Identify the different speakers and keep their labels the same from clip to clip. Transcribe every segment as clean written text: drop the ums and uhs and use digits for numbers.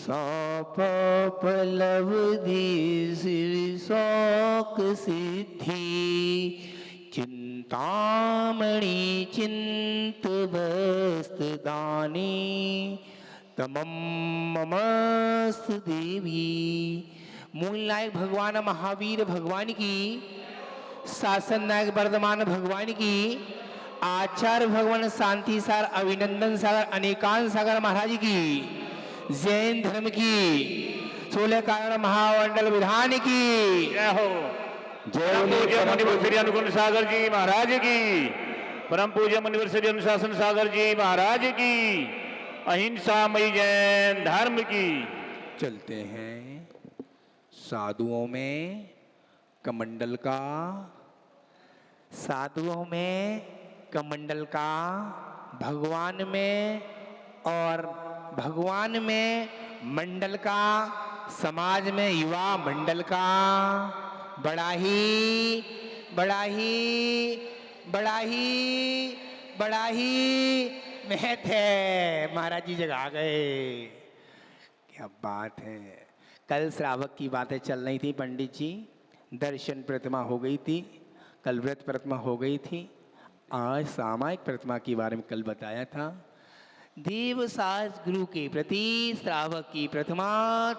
Speaker 1: Shop पलवधि Shri शौक सिद्धि चिंतामणि चिंत वस्त दानी तमम ममस्तु देवी। मूल नायक भगवान महावीर भगवान की, शासन नायक वर्धमान भगवान की, आचार्य भगवान शांति सागर अभिनंदन सागर अनेकांत सागर महाराज की, जैन धर्म की 16 कारण महामंडल विधान की
Speaker 2: जय हो। परम पूज्य मुनिवर श्री अनुकूल सागर जी महाराज की, परम पूज्य मुनिवर श्री अनुशासन सागर जी महाराज की, अहिंसा मई जैन धर्म की।
Speaker 1: चलते हैं साधुओं में कमंडल का, साधुओं में कमंडल का, भगवान में और भगवान में मंडल का, समाज में युवा मंडल का बड़ा ही बड़ा ही बड़ा ही बड़ा ही महत्व है। महाराज जी जगा गए, क्या बात है। कल श्रावक की बातें चल रही थी पंडित जी, दर्शन प्रतिमा हो गई थी, कल व्रत प्रतिमा हो गई थी, आज सामायिक प्रतिमा के बारे में कल बताया था। देव सास गुरु के प्रति श्रावक की प्रतिमा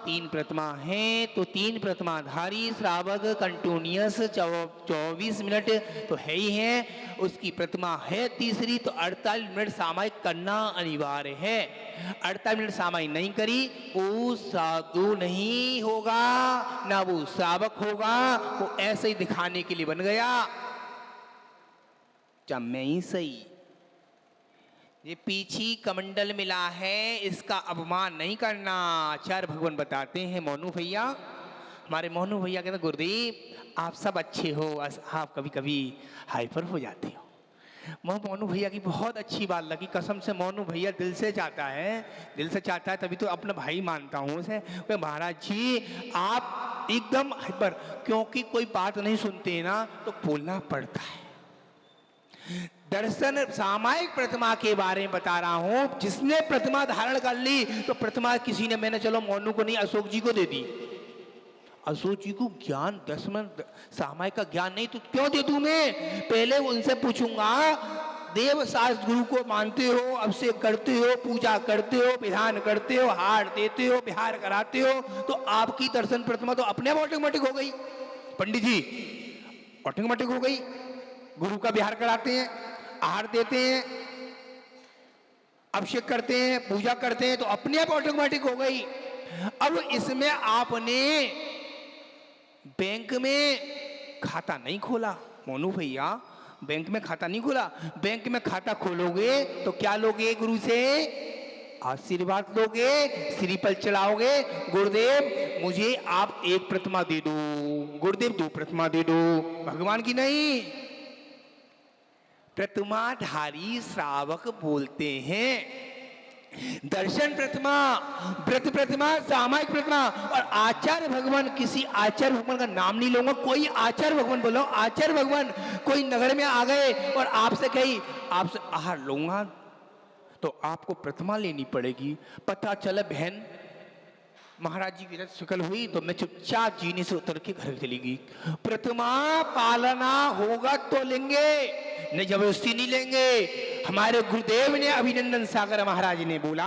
Speaker 1: 3 प्रतिमा है, तो 3 प्रतिमाधारी श्रावक कंटिन्यूअस 24 मिनट तो है ही है, उसकी प्रतिमा है तीसरी, तो 48 मिनट सामायिक करना अनिवार्य है। 48 मिनट सामायिक नहीं करी वो साधु नहीं होगा, ना वो श्रावक होगा, वो ऐसे ही दिखाने के लिए बन गया। क्या मैं ही सही? ये पीछी कमंडल मिला है, इसका अपमान नहीं करना। आचार्य भगवान बताते हैं मोनू भैया, हमारे मोनू भैया कहते गुरुदेव आप सब अच्छे हो, आप कभी कभी हाइपर हो जाते हो। मोनू भैया की बहुत अच्छी बात लगी, कसम से मोनू भैया दिल से चाहता है, दिल से चाहता है, तभी तो अपना भाई मानता हूँ उसे। महाराज जी आप एकदम हाइपर, क्योंकि कोई बात नहीं सुनते ना तो बोलना पड़ता है। दर्शन सामायिक प्रतिमा के बारे में बता रहा हूं, जिसने प्रतिमा धारण कर ली तो प्रतिमा किसी ने, मैंने चलो मोनू को नहीं अशोक जी को दे दी। अशोक जी को ज्ञान 10 मिनट सामायिक का ज्ञान नहीं तो क्यों दे दूं मैं? पहले उनसे पूछूंगा, देव शास्त्र गुरु को मानते हो, अभिषेक करते हो, पूजा करते हो, विधान करते हो, हार देते हो, बिहार कराते हो, तो आपकी दर्शन प्रतिमा तो अपने आप ऑटोमेटिक हो गई। पंडित जी ऑटोमेटिक हो गई, गुरु का बिहार कराते हैं, आहार देते हैं, अभिषेक करते हैं, पूजा करते हैं, तो अपने आप ऑटोमेटिक हो गई। अब इसमें आपने बैंक में खाता नहीं खोला मोनू भैया, बैंक में खाता नहीं खोला। बैंक में खाता खोलोगे तो क्या लोगे? गुरु से आशीर्वाद लोगे, श्रीफल चढ़ाओगे, गुरुदेव मुझे आप 1 प्रतिमा दे दो, गुरुदेव 2 प्रतिमा दे दो, भगवान की नहीं। प्रतिमाधारी श्रावक बोलते हैं दर्शन प्रतिमा, व्रत प्रतिमा, सामायिक प्रतिमा। और आचार्य भगवान, किसी आचार्य भगवान का नाम नहीं लूंगा, कोई आचार्य भगवान बोलो, आचार्य भगवान कोई नगर में आ गए और आपसे कही आपसे आहार लूंगा, तो आपको प्रतिमा लेनी पड़ेगी। पता चला बहन महाराज जी की रथ शुक्ल हुई तो मैं चुपचाप जीने से उतर के घर चली गई। प्रतिमा पालना होगा तो लेंगे, नहीं जबरदस्ती नहीं लेंगे। हमारे गुरुदेव ने अभिनंदन सागर महाराज ने बोला,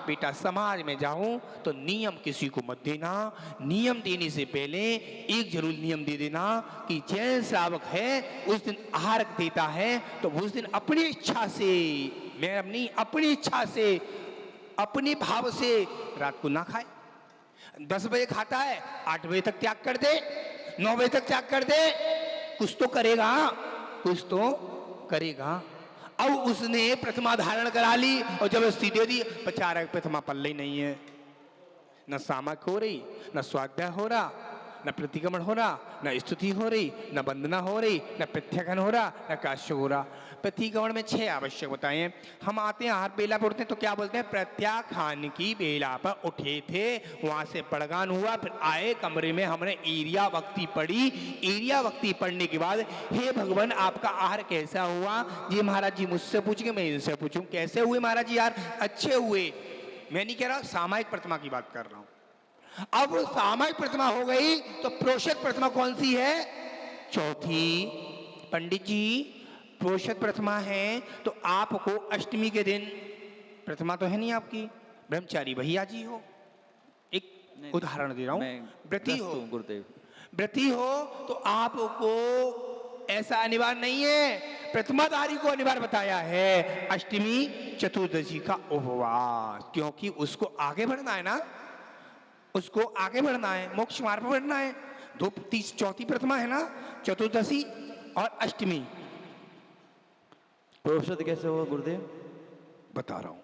Speaker 1: बेटा समाज में जाऊं तो नियम किसी को मत देना, नियम देने से पहले एक जरूर नियम दे देना कि जैन श्रावक है उस दिन आहार देता है तो उस दिन अपनी इच्छा से, मैं अपनी अपनी इच्छा से, अपने भाव से रात को ना खाए। 10 बजे खाता है, 8 बजे तक त्याग कर दे, 9 बजे तक त्याग कर दे, कुछ तो करेगा, कुछ तो करेगा। अब उसने प्रतिमा धारण करा ली और जब दे दी, प्रचारक प्रतिमा पल्ले नहीं है, न सामक हो रही, न स्वाध्याय हो रहा, न प्रतिक्रमण हो रहा, न स्तुति हो रही, न वंदना हो रही, न प्रत्याख्यान हो रहा, न काश्य हो रहा। प्रतिक्रमण में 6 आवश्यक बताए। हम आते हैं आहार बेला पर उठते हैं तो क्या बोलते हैं? प्रत्याख्यान की बेला पर उठे थे, वहां से पड़गान हुआ, फिर आए कमरे में, हमने एरिया वक्ति पढ़ी। एरिया वक्ति पढ़ने के बाद हे भगवान आपका आहार कैसा हुआ? जी महाराज जी मुझसे पूछेंगे, मैं इनसे पूछूं कैसे हुए महाराज जी? यार अच्छे हुए। मैं नहीं कह रहा, सामायिक प्रतिमा की बात कर रहा हूं। अब सामायिक प्रतिमा हो गई तो प्रोषित प्रतिमा कौन सी है? चौथी। पंडित जी प्रोषित प्रतिमा है तो आपको अष्टमी के दिन, प्रतिमा तो है नहीं आपकी, ब्रह्मचारी भैया जी हो, एक उदाहरण दे रहा हूं, व्रती हो,
Speaker 3: गुरुदेव
Speaker 1: व्रती हो तो आपको ऐसा अनिवार्य नहीं है, प्रतिमाधारी को अनिवार्य बताया है अष्टमी चतुर्दशी का उपवास, क्योंकि उसको आगे बढ़ना है ना, उसको आगे बढ़ना है, मोक्ष मार्ग पर बढ़ना है। दो चौथी प्रतिमा है ना, चतुर्दशी और अष्टमी।
Speaker 3: प्रोषित कैसे हुआ गुरुदेव?
Speaker 1: बता रहा हूं,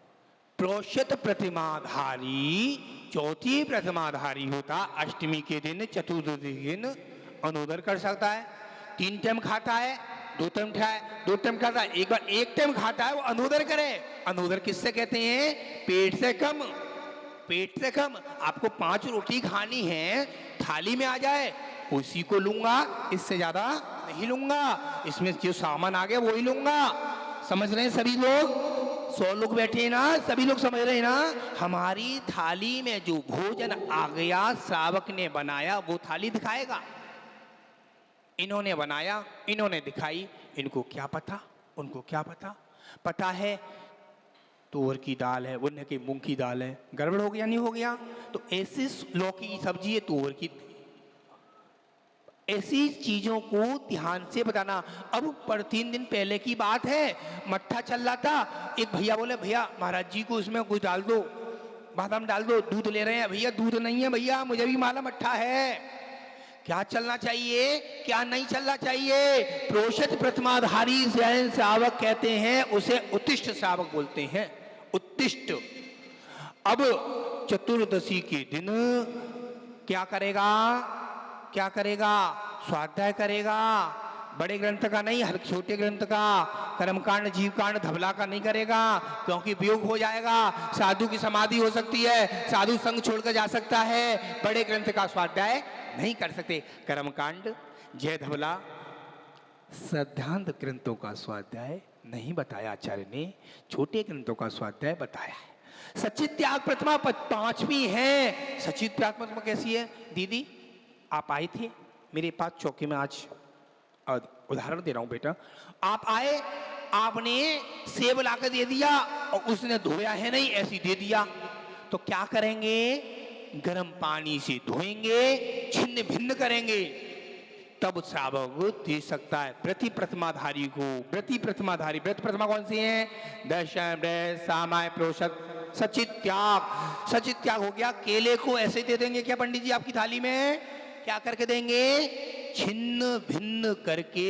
Speaker 1: प्रोषित प्रतिमाधारी चौथी प्रतिमाधारी होता अष्टमी के दिन, चतुर्दशी के दिन अनुदर कर सकता है। 3 टाइम खाता है, 2 टाइम खाए, 2 टाइम खाता है, एक बार 1 टाइम खाता है, वो अनुदर करे। अनुदर किससे कहते हैं? पेट से कम। पेट से कम आपको 5 रोटी खानी है, थाली में आ जाए उसी को लूंगा, इससे ज्यादा नहीं लूंगा, इसमें जो सामान आ गया वो ही लूंगा। समझ रहे हैं सभी लोग? 100 लोग बैठे हैं ना, सभी लोग समझ रहे हैं ना? हमारी थाली में जो भोजन आ गया श्रावक ने बनाया वो थाली दिखाएगा। इन्होंने बनाया, इन्होंने दिखाई, इनको क्या पता, उनको क्या पता। पता है तुअर की दाल है, उन्हें की मूंग की दाल है, गड़बड़ हो गया नहीं हो गया? तो ऐसी लौकी की सब्जी है, तुअर की, ऐसी चीजों को ध्यान से बताना। अब पर 3 दिन पहले की बात है, मट्ठा चल रहा था, एक भैया बोले भैया महाराज जी को इसमें कुछ डाल दो, बादाम डाल दो, दूध ले रहे हैं। भैया दूध नहीं है भैया, मुझे भी मालूम मट्ठा है। क्या चलना चाहिए, क्या नहीं चलना चाहिए? प्रोषित प्रतिमाधारी जैन श्रावक कहते हैं, उसे उत्तिष्ठ श्रावक बोलते हैं, उत्तिष्ठ। अब चतुर्दशी के दिन क्या करेगा? क्या करेगा? स्वाध्याय करेगा, बड़े ग्रंथ का नहीं, हर छोटे ग्रंथ का, कर्मकांड जीवकांड धबला का नहीं करेगा, क्योंकि वियोग हो जाएगा, साधु की समाधि हो सकती है, साधु संग छोड़कर जा सकता है, बड़े ग्रंथ का स्वाध्याय नहीं कर सकते। कर्मकांड, जय धबला, सिद्धांत ग्रंथों का स्वाध्याय नहीं बताया आचार्य ने, छोटे ग्रंथों का स्वाध्याय बताया है। सचित त्याग प्रतिमा 5वीं है। सचित त्याग प्रतिमा कैसी है? दीदी आप आए थे मेरे पास चौकी में, आज उदाहरण दे रहा हूं बेटा, आप आए, आपने सेब लाकर दे दिया और उसने धोया है नहीं, ऐसी दे दिया, तो क्या करेंगे? गर्म पानी से धोएंगे, छिन्न भिन्न करेंगे, तब श्रावक दे सकता है व्रति प्रतिमाधारी को। व्रति प्रतिमाधारी, व्रत प्रतिमा कौन सी है? दर्शन, सामाय, प्रोषित, सचित त्याग। सचित त्याग हो गया, केले को ऐसे दे देंगे क्या पंडित जी आपकी थाली में? क्या करके देंगे? छिन्न भिन्न करके,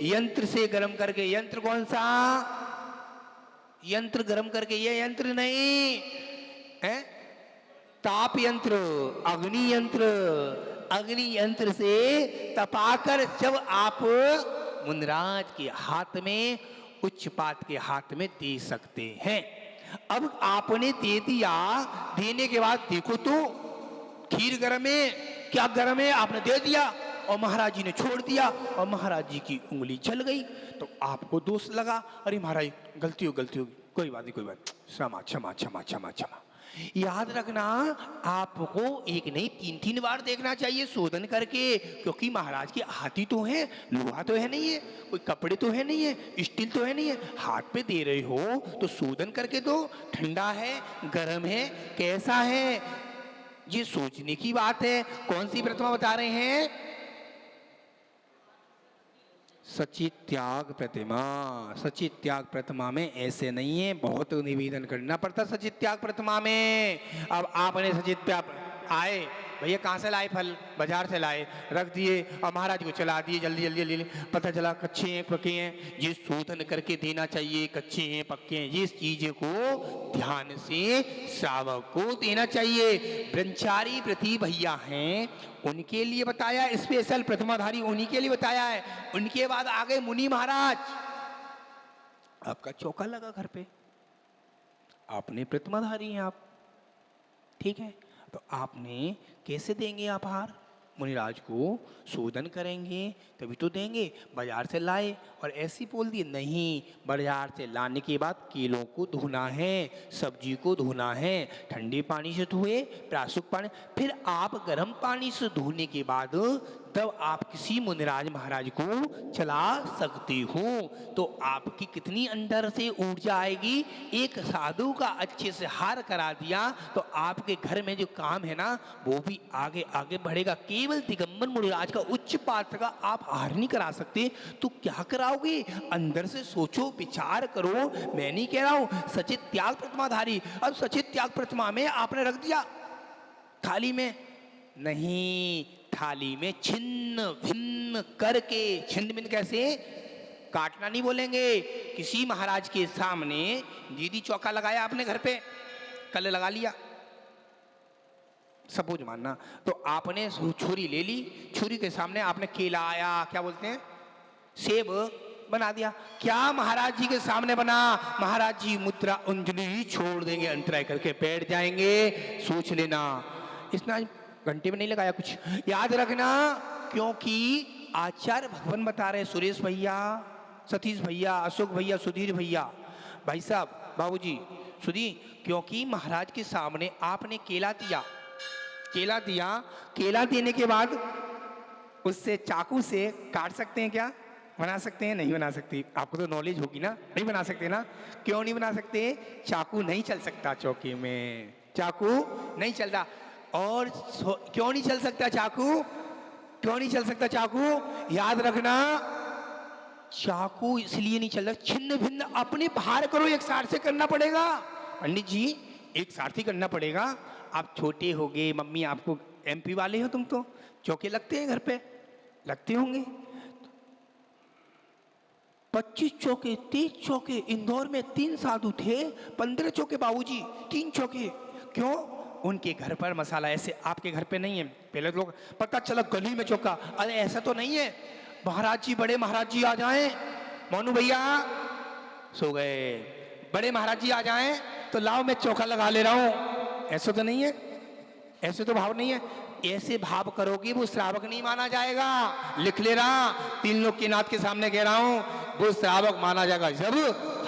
Speaker 1: यंत्र से गर्म करके। यंत्र कौन सा? यंत्र गर्म करके, ये यंत्र नहीं है, ताप यंत्र, अग्नि यंत्र। अग्नि यंत्र से तपाकर जब आप मुनिराज के हाथ में, उच्चपात के हाथ में दे सकते हैं। अब आपने दे दिया, देने के बाद देखो तो खीर गर्म है, क्या गर्म है, आपने दे दिया और महाराज जी ने छोड़ दिया और महाराज जी की उंगली जल गई, तो आपको दोष लगा, अरे महाराज गलती हो गलती हो, कोई बात नहीं कोई बात, क्षमा क्षमा क्षमा क्षमा क्षमा। याद रखना, आपको एक नहीं 3-3 बार देखना चाहिए शोधन करके, क्योंकि महाराज की हाथी तो है, लोहा तो है नहीं है, कोई कपड़े तो है नहीं है, स्टील तो है नहीं है, हाथ पे दे रहे हो तो शोधन करके दो, ठंडा है, गर्म है, कैसा है, ये सोचने की बात है। कौन सी प्रतिमा बता रहे हैं? सचित त्याग प्रतिमा। सचित त्याग प्रतिमा में ऐसे नहीं है, बहुत निवेदन करना पड़ता सचित त्याग प्रतिमा में। अब आपने सचित त्याग आए, भैया कहाँ से लाए फल? बाजार से लाए, रख दिए और महाराज को चला दिए, जल्दी जल्दी जल्दी, पता चला कच्चे हैं पके हैं। ये शोधन करके देना चाहिए, कच्चे हैं पक्के हैं, ये चीज को ध्यान से श्रावक को देना चाहिए। ब्रह्मचारी व्रती भैया हैं, उनके लिए बताया, स्पेशल प्रतिमाधारी उन्हीं के लिए बताया है। उनके बाद आ गए मुनि महाराज। आपका चौका लगा घर पे, आपने प्रतिमाधारी हैं आप, ठीक है, तो आपने कैसे देंगे आप हार? मुनिराज को शोधन करेंगे तभी तो देंगे, बाजार से लाए और ऐसी बोल दिए नहीं, बाजार से लाने के बाद केलों को धोना है, सब्जी को धोना है, ठंडे पानी से धोए, प्रासुक पानी, फिर आप गर्म पानी से धोने के बाद तब आप किसी मुनिराज महाराज को चला सकते हो। तो आपकी कितनी अंदर से ऊर्जा आएगी। एक साधु का अच्छे से हार करा दिया तो आपके घर में जो काम है ना वो भी आगे आगे बढ़ेगा। केवल दिगंबर मुनिराज का उच्च पात्र का आप हार नहीं करा सकते तो क्या कराओगे। अंदर से सोचो, विचार करो। मैं नहीं कह रहा हूं सचित त्याग प्रतिमाधारी। अब सचित त्याग प्रतिमा में आपने रख दिया थाली में, नहीं, थाली में छिन्न भिन्न करके, छिन्न भिन्न कैसे, काटना नहीं बोलेंगे। किसी महाराज के सामने दीदी चौका लगाया आपने घर पे, कल लगा लिया सपोज मानना, तो आपने छुरी ले ली, छुरी के सामने आपने केला आया, क्या बोलते हैं, सेब बना दिया। क्या महाराज जी के सामने बना, महाराज जी मुद्रा अंजलि ही छोड़ देंगे, अंतराय करके बैठ जाएंगे। सोच लेना, इतना घंटे में नहीं लगाया कुछ, याद रखना। क्योंकि आचार्य भगवान बता रहे, सुरेश भैया, सतीश भैया, अशोक भैया, सुधीर भैया, भाई साहब, बाबूजी, सुधीर, क्योंकि महाराज के सामने आपने केला दिया, केला दिया, केला देने के बाद उससे चाकू से काट सकते हैं क्या, बना सकते हैं, नहीं बना सकते। आपको तो नॉलेज होगी ना, नहीं बना सकते ना। क्यों नहीं बना सकते, चाकू नहीं चल सकता चौकी में, चाकू नहीं चलता। और क्यों नहीं चल सकता चाकू, क्यों नहीं चल सकता चाकू, याद रखना, चाकू इसलिए नहीं चल रहा, छिन्न भिन्न अपने भार करो, एक साथ से करना पड़ेगा पंडित जी, एक साथ ही करना पड़ेगा। आप छोटे हो गए, मम्मी आपको एमपी वाले हो, तुम तो चौके लगते हैं घर पे, लगते होंगे, 25 चौके, 30 चौके, इंदौर में 3 साधु थे, 15 चौके बाबूजी, 3 चौके। क्यों, उनके घर पर मसाला ऐसे, आपके घर पे नहीं है। पहले लोग पता चला गली में चौका, अरे ऐसा तो नहीं है, महाराज जी, बड़े महाराज जी आ जाएं, मोनू भैया सो गए, बड़े महाराज जी आ जाएं तो लाओ मैं चौका लगा ले रहा हूं, ऐसा तो नहीं है, ऐसे तो भाव नहीं है। ऐसे भाव करोगे वो श्रावक नहीं माना जाएगा। लिख ले रहा, 3 लोग के नाथ के सामने कह रहा हूं, वो श्रावक माना जाएगा जब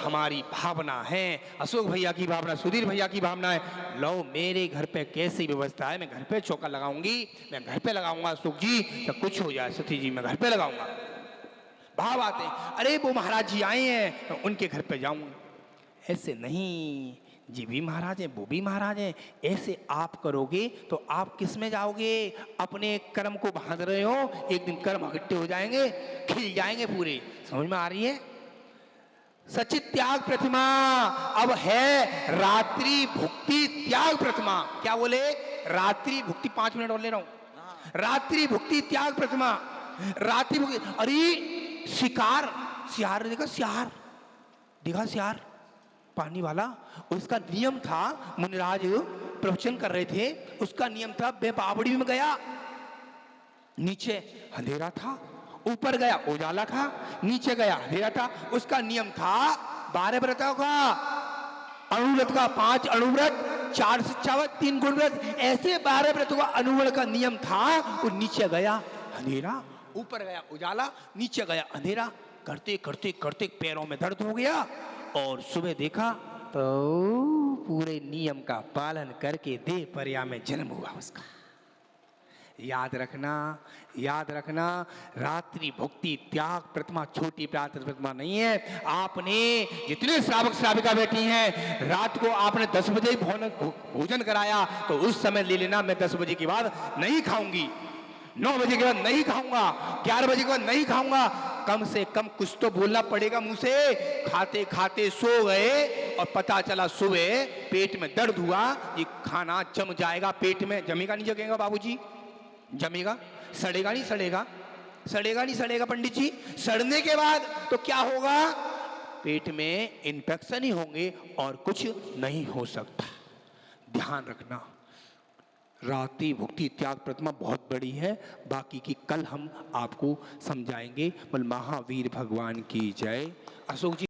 Speaker 1: हमारी भावना है, अशोक भैया की भावना, सुधीर भैया की भावना है, लो मेरे घर पे कैसी व्यवस्था है, मैं घर पे चौका लगाऊंगी, मैं घर पे लगाऊंगा अशोक जी, तो कुछ हो जाए सती जी मैं घर पे लगाऊंगा। भाव आते हैं, अरे वो महाराज जी आए हैं तो उनके घर पे जाऊंगा। ऐसे नहीं, जी भी महाराज हैं, वो भी महाराज हैं, ऐसे आप करोगे तो आप किस में जाओगे, अपने कर्म को बांध रहे हो, एक दिन कर्म इकट्ठे हो जाएंगे, खिल जाएंगे पूरे। समझ में आ रही है। सचित त्याग प्रतिमा अब है रात्रि भुक्ति त्याग प्रतिमा। क्या बोले, रात्रि भुक्ति, 5 मिनट और ले रहा हूं, रात्रि भुक्ति त्याग प्रतिमा, रात्रि भुक्ति। अरे शिकार, सियार देखा, सियार देखा, सियार पानी वाला, उसका नियम था, मुनिराज प्रवचन कर रहे थे, उसका नियम था, बावड़ी में गया, नीचे अंधेरा था, ऊपर गया उजाला था, नीचे गया अंधेरा था। उसका नियम था 12 व्रतों का, अणुव्रत का 5 अणुव्रत, 4 शिक्षावत, 3 गुणव्रत, ऐसे 12 व्रतों का अनुव्रत का नियम था। वो नीचे गया अंधेरा, ऊपर गया उजाला, नीचे गया अंधेरा, करते करते करते पैरों में दर्द हो गया, और सुबह देखा तो पूरे नियम का पालन करके देह पर्या में जन्म हुआ उसका। याद रखना, याद रखना, रात्रि भुक्ति त्याग प्रतिमा छोटी प्रातः प्रतिमा नहीं है। आपने जितने श्रावक श्राविका बैठी हैं, रात को आपने 10 बजे भोजन कराया तो उस समय ले लेना, मैं 10 बजे के बाद नहीं खाऊंगी, 9 बजे के बाद नहीं खाऊंगा, 11 बजे के बाद नहीं खाऊंगा। कम से कम कुछ तो बोलना पड़ेगा मुंह से। खाते खाते सो गए और पता चला सुबह पेट में दर्द हुआ, ये खाना जम जाएगा पेट में, जमेगा नहीं जमेगा बाबूजी, जमेगा, सड़ेगा नहीं सड़ेगा, सड़ेगा नहीं सड़ेगा पंडित जी। सड़ने के बाद तो क्या होगा, पेट में इन्फेक्शन ही होंगे और कुछ नहीं हो सकता। ध्यान रखना, रात्रि भुक्ति त्याग प्रतिमा बहुत बड़ी है, बाकी की कल हम आपको समझाएंगे। बोल महावीर भगवान की जय। अशोक जी